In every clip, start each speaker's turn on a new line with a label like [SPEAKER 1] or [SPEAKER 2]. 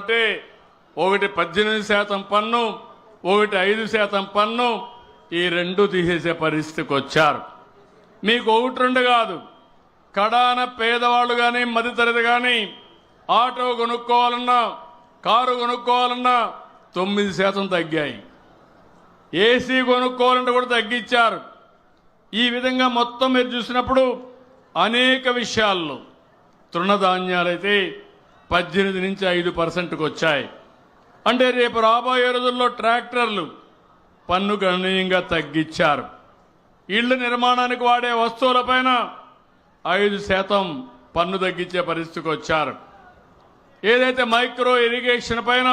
[SPEAKER 1] చెప్పాలంటే ఒకటి 18% పన్ను, ఒకటి 5% పన్ను, ఈ రెండు తీసేసే పరిస్థితికి వచ్చారు. మీకు ఒకటి రెండు కాదు, కడాన పేదవాళ్ళు కానీ మధ్యతరగతి కానీ ఆటో కొనుక్కోవాలన్నా కారు కొనుక్కోవాలన్నా 9% తగ్గాయి. ఏసీ కొనుక్కోవాలంటే కూడా తగ్గించారు. ఈ విధంగా మొత్తం మీరు చూసినప్పుడు అనేక విషయాల్లో తృణధాన్యాలైతే 18 నుంచి 5%కు వచ్చాయి. అంటే రేపు రాబోయే రోజుల్లో ట్రాక్టర్లు పన్ను గణనీయంగా తగ్గించారు. ఇళ్ల నిర్మాణానికి వాడే వస్తువులపైన 5% పన్ను తగ్గించే పరిస్థితికి వచ్చారు. ఏదైతే మైక్రో ఇరిగేషన్ పైన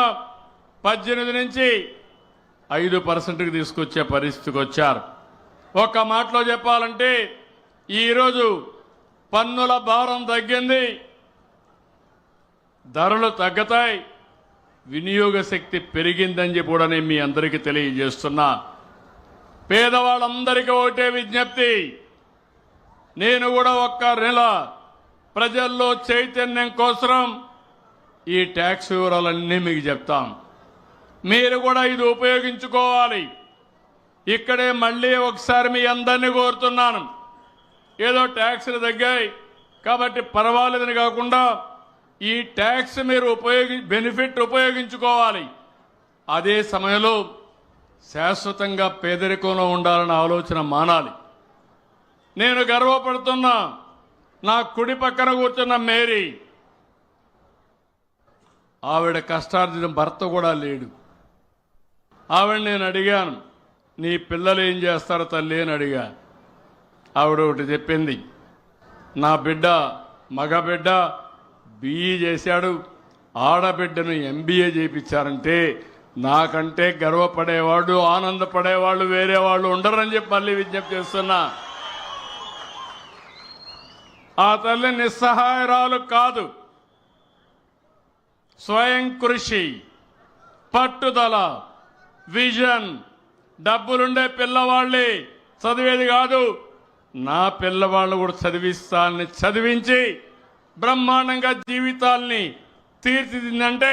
[SPEAKER 1] 18 నుంచి 5%కి తీసుకొచ్చే పరిస్థితికి వచ్చారు. ఒక్క మాటలో చెప్పాలంటే ఈరోజు పన్నుల భారం తగ్గింది, ధరలు తగ్గుతాయి, వినియోగ శక్తి పెరిగిందని చెప్పి కూడా నేను మీ అందరికీ తెలియజేస్తున్నా. పేదవాళ్ళందరికీ ఒకటే విజ్ఞప్తి, నేను కూడా ఒక్క నెల ప్రజల్లో చైతన్యం కోసం ఈ ట్యాక్స్ వివరాలన్నీ మీకు చెప్తాం. మీరు కూడా ఇది ఉపయోగించుకోవాలి. ఇక్కడే మళ్ళీ ఒకసారి మీ అందరినీ కోరుతున్నాను, ఏదో ట్యాక్స్లు తగ్గాయి కాబట్టి పర్వాలేదని కాకుండా ఈ ట్యాక్స్ మీరు బెనిఫిట్ ఉపయోగించుకోవాలి. అదే సమయంలో శాశ్వతంగా పేదరికంలో ఉండాలన్న ఆలోచన మానాలి. నేను గర్వపడుతున్నా, నా కుడి పక్కన కూర్చున్న మేరీ, ఆవిడ కష్టార్జితం భర్త కూడా లేడు. ఆవిడ నేను అడిగాను, నీ పిల్లలు ఏం చేస్తారో తల్లి అని అడిగా. ఆవిడ ఒకటి చెప్పింది, నా బిడ్డ మగ బిడ్డ BE చేశాడు, ఆడబిడ్డను MBA చేయించారంటే నాకంటే గర్వపడేవాడు ఆనందపడేవాళ్ళు వేరే వాళ్ళు ఉండరని చెప్పి మళ్ళీ విజ్ఞప్తి చేస్తున్నా. ఆ తల్లి నిస్సహాయరాలు కాదు, స్వయం కృషి, పట్టుదల, విజన్, డబ్బులుండే పిల్లవాళ్ళే చదివేది కాదు, నా పిల్లవాళ్ళు కూడా చదివిస్తానని చదివించి బ్రహ్మాండంగా జీవితాల్ని తీర్చిదిద్దంటే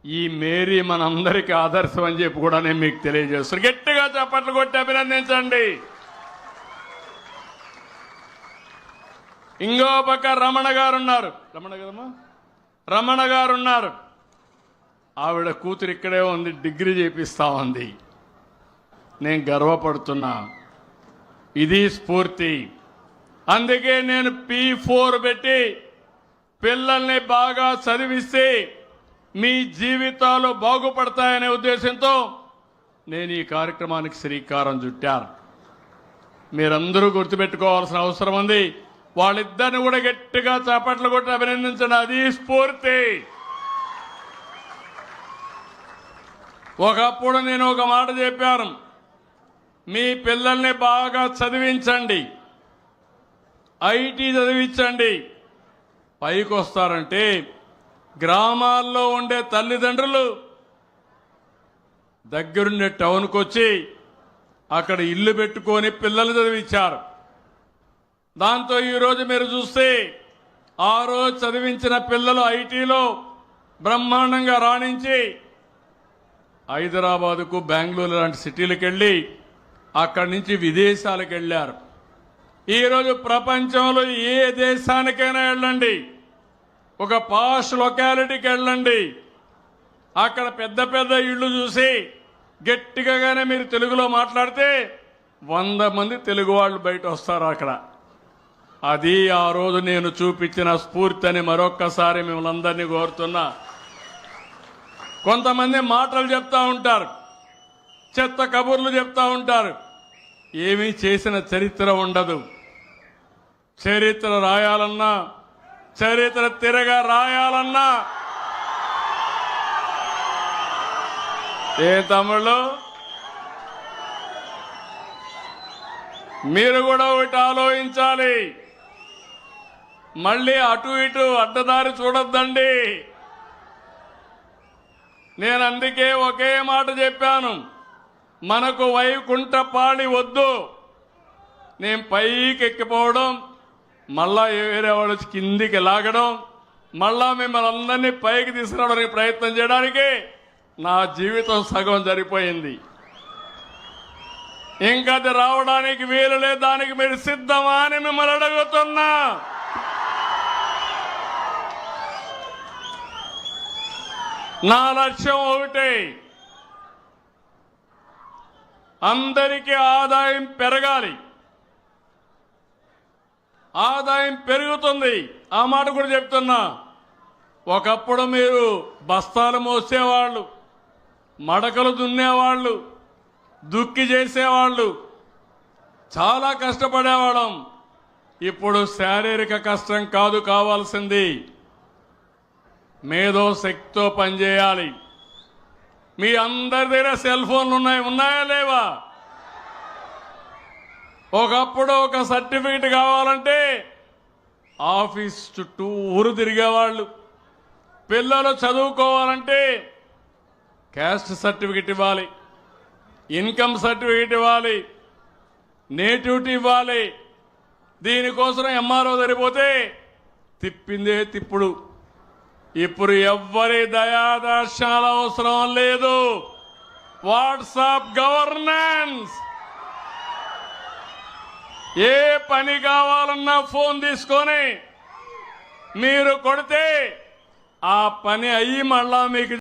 [SPEAKER 1] ఈ మేరీ మనందరికీ ఆదర్శం అని చెప్పి కూడా నేను మీకు తెలియజేస్తాను. గట్టిగా చప్పట్లు కొట్టి అభినందించండి. ఇంకో పక్క రమణ గారు ఉన్నారు, రమణ గారు ఉన్నారు. ఆవిడ కూతురు ఇక్కడే ఉంది, డిగ్రీ చేపిస్తా ఉంది. నేను గర్వపడుతున్నా, ఇది స్ఫూర్తి. అందుకే నేను P4 పెట్టి పిల్లల్ని బాగా చదివిస్తే మీ జీవితాలు బాగుపడతాయనే ఉద్దేశంతో నేను ఈ కార్యక్రమానికి శ్రీకారం చుట్టాను. మీరందరూ గుర్తుపెట్టుకోవాల్సిన అవసరం ఉంది. వాళ్ళిద్దరిని కూడా గట్టిగా చప్పట్లు కొట్టి అభినందించండి. అది స్ఫూర్తి. ఒకప్పుడు నేను ఒక మాట చెప్పాను, మీ పిల్లల్ని బాగా చదివించండి, ఐటీ చదివించండి. పైకి వస్తారంటే గ్రామాల్లో ఉండే తల్లిదండ్రులు దగ్గరుండే టౌన్కి వచ్చి అక్కడ ఇల్లు పెట్టుకొని పిల్లలు చదివించారు. దాంతో ఈరోజు మీరు చూస్తే ఆ రోజు చదివించిన పిల్లలు ఐటీలో బ్రహ్మాండంగా రాణించి హైదరాబాదుకు, బెంగళూరు లాంటి సిటీలకు వెళ్ళి అక్కడి నుంచి విదేశాలకు వెళ్ళారు. ఈరోజు ప్రపంచంలో ఏ దేశానికైనా వెళ్ళండి, ఒక పాష్ లొకాలిటీకి వెళ్ళండి, అక్కడ పెద్ద పెద్ద ఇళ్ళు చూసి గట్టిగానే మీరు తెలుగులో మాట్లాడితే 100 మంది తెలుగు వాళ్ళు బయట వస్తారు అక్కడ. అది ఆ రోజు నేను చూపించిన స్ఫూర్తి అని మరొక్కసారి మిమ్మల్ని అందరినీ కోరుతున్నా. కొంతమంది మాటలు చెప్తా ఉంటారు, చెత్త కబుర్లు చెప్తా ఉంటారు, ఏమీ చేసిన చరిత్ర ఉండదు. చరిత్ర రాయాలన్నా, చరిత్ర తిరగా రాయాలన్నా ఏ తమ్ముళ్ళు మీరు కూడా ఒకటి ఆలోచించాలి. మళ్ళీ అటు ఇటు అడ్డదారి చూడొద్దండి. నేను అందుకే ఒకే మాట చెప్పాను, మనకు వైకుంఠపాళి వద్దు. నేను పైకి ఎక్కిపోవడం, మళ్ళా వేరే వాళ్ళు కిందికి లాగడం, మళ్ళా మిమ్మల్ని అందరినీ పైకి తీసుకురావడానికి ప్రయత్నం చేయడానికి నా జీవితం సగం సరిపోయింది. ఇంకా అది రావడానికి వీలు లేదు. దానికి మీరు సిద్ధమా అని మిమ్మల్ని అడుగుతున్నా. నా లక్ష్యం ఒకటే, అందరికీ ఆదాయం పెరగాలి. ఆదాయం పెరుగుతుంది, ఆ మాట కూడా చెప్తున్నా. ఒకప్పుడు మీరు బస్తాలు మోసేవాళ్ళు, మడకలు దున్నేవాళ్ళు, దుక్కి చేసేవాళ్ళు, చాలా కష్టపడేవాళ్ళం. ఇప్పుడు శారీరక కష్టం కాదు కావాల్సింది, మేధో శక్తితో పనిచేయాలి. మీ అందరి దగ్గర సెల్ ఫోన్లు ఉన్నాయా లేవా? ఒకప్పుడు ఒక సర్టిఫికెట్ కావాలంటే ఆఫీస్ చుట్టూ ఊరు తిరిగేవాళ్ళు. పిల్లలు చదువుకోవాలంటే క్యాస్ట్ సర్టిఫికెట్ ఇవ్వాలి, ఇన్కమ్ సర్టిఫికెట్ ఇవ్వాలి, నేటివిటీ ఇవ్వాలి. దీనికోసం ఎంఆర్ఓ సరిపోతే తిప్పిందే తిప్పుడు. ఇప్పుడు ఎవ్వరి దయాదర్శనాల అవసరం లేదు. WhatsApp governance. ఏ పని కావాలన్నా ఫోన్ తీసుకొని మీరు కొడితే ఆ పని అయ్యి మళ్ళా మీకు